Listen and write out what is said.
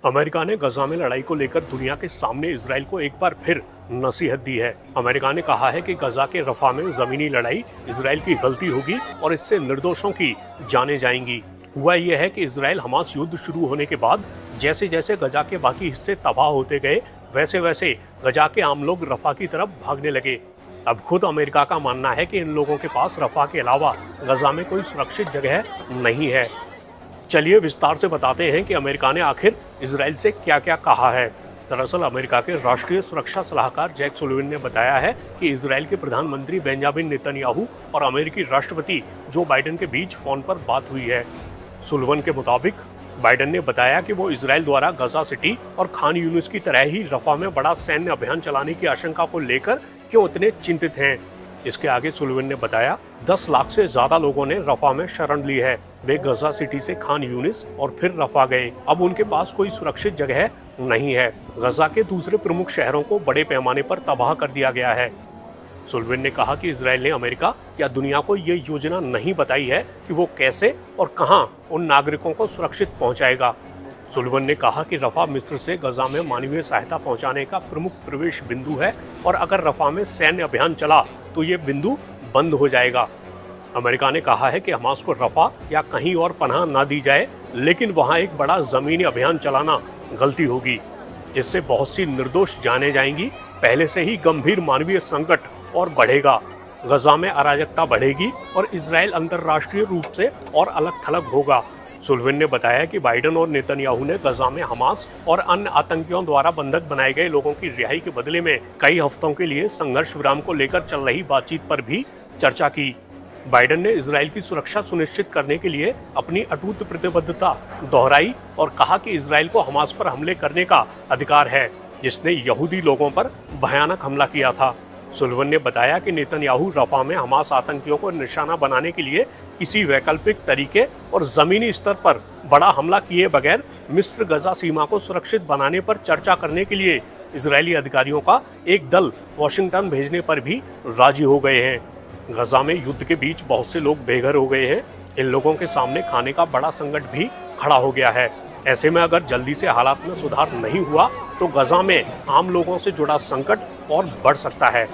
America ने गजा में लड़ाई को लेकर दुनिया के सामने इजराइल को एक बार फिर नसीहत दी है। अमेरिका ने कहा है कि गजा के रफा में जमीनी लड़ाई इजराइल की गलती होगी और इससे निर्दोषों की जानें जाएंगी। हुआ यह है कि इजराइल हमास युद्ध शुरू होने के बाद जैसे जैसे गजा के बाकी हिस्से तबाह होते गए, वैसे वैसे गजा के आम लोग रफा की तरफ भागने लगे। अब खुद अमेरिका का मानना है कि इन लोगों के पास रफा के अलावा गजा में कोई सुरक्षित जगह नहीं है। चलिए विस्तार से बताते हैं कि अमेरिका ने आखिर इजराइल से क्या क्या कहा है। दरअसल अमेरिका के राष्ट्रीय सुरक्षा सलाहकार जैक सुलिवन ने बताया है कि इजराइल के प्रधानमंत्री बेंजामिन नेतन्याहू और अमेरिकी राष्ट्रपति जो बाइडेन के बीच फोन पर बात हुई है। सुलिवन के मुताबिक बाइडेन ने बताया कि वो इजराइल द्वारा गजा सिटी और खान यूनिस की तरह ही रफा में बड़ा सैन्य अभियान चलाने की आशंका को लेकर क्यों इतने चिंतित हैं। इसके आगे सुलिवन ने बताया 10 लाख से ज्यादा लोगों ने रफा में शरण ली है। वे गजा सिटी से खान यूनिस और फिर रफा गए। अब उनके पास कोई सुरक्षित जगह नहीं है। गजा के दूसरे प्रमुख शहरों को बड़े पैमाने पर तबाह कर दिया गया है। सुलिवन ने कहा कि इजराइल ने अमेरिका या दुनिया को ये योजना नहीं बताई है कि वो कैसे और कहां उन नागरिकों को सुरक्षित पहुंचाएगा। सुलिवन ने कहा कि रफा मिस्र से गजा में मानवीय सहायता पहुंचाने का प्रमुख प्रवेश बिंदु है और अगर रफा में सैन्य अभियान चला तो ये बिंदु बंद हो जाएगा। अमेरिका ने कहा है कि हमास को रफा या कहीं और पनाह ना दी जाए, लेकिन वहां एक बड़ा जमीनी अभियान चलाना गलती होगी। इससे बहुत सी निर्दोष जाने जाएंगी। पहले से ही गंभीर मानवीय संकट और बढ़ेगा। गजा में अराजकता बढ़ेगी और इजराइल अंतर्राष्ट्रीय रूप से और अलग थलग होगा। सुलिवन ने बताया कि बाइडेन और नेतन्याहू ने गजा में हमास और अन्य आतंकियों द्वारा बंधक बनाए गए लोगों की रिहाई के बदले में कई हफ्तों के लिए संघर्ष विराम को लेकर चल रही बातचीत पर भी चर्चा की। बाइडेन ने इजराइल की सुरक्षा सुनिश्चित करने के लिए अपनी अटूट प्रतिबद्धता दोहराई और कहा कि इजराइल को हमास पर हमले करने का अधिकार है, जिसने यहूदी लोगों पर भयानक हमला किया था। सुलिवन ने बताया कि नेतन्याहू रफा में हमास आतंकियों को निशाना बनाने के लिए किसी वैकल्पिक तरीके और जमीनी स्तर पर बड़ा हमला किए बगैर मिस्र गजा सीमा को सुरक्षित बनाने पर चर्चा करने के लिए इजरायली अधिकारियों का एक दल वॉशिंगटन भेजने पर भी राजी हो गए हैं। गजा में युद्ध के बीच बहुत से लोग बेघर हो गए हैं। इन लोगों के सामने खाने का बड़ा संकट भी खड़ा हो गया है। ऐसे में अगर जल्दी से हालात में सुधार नहीं हुआ तो गजा में आम लोगों से जुड़ा संकट और बढ़ सकता है।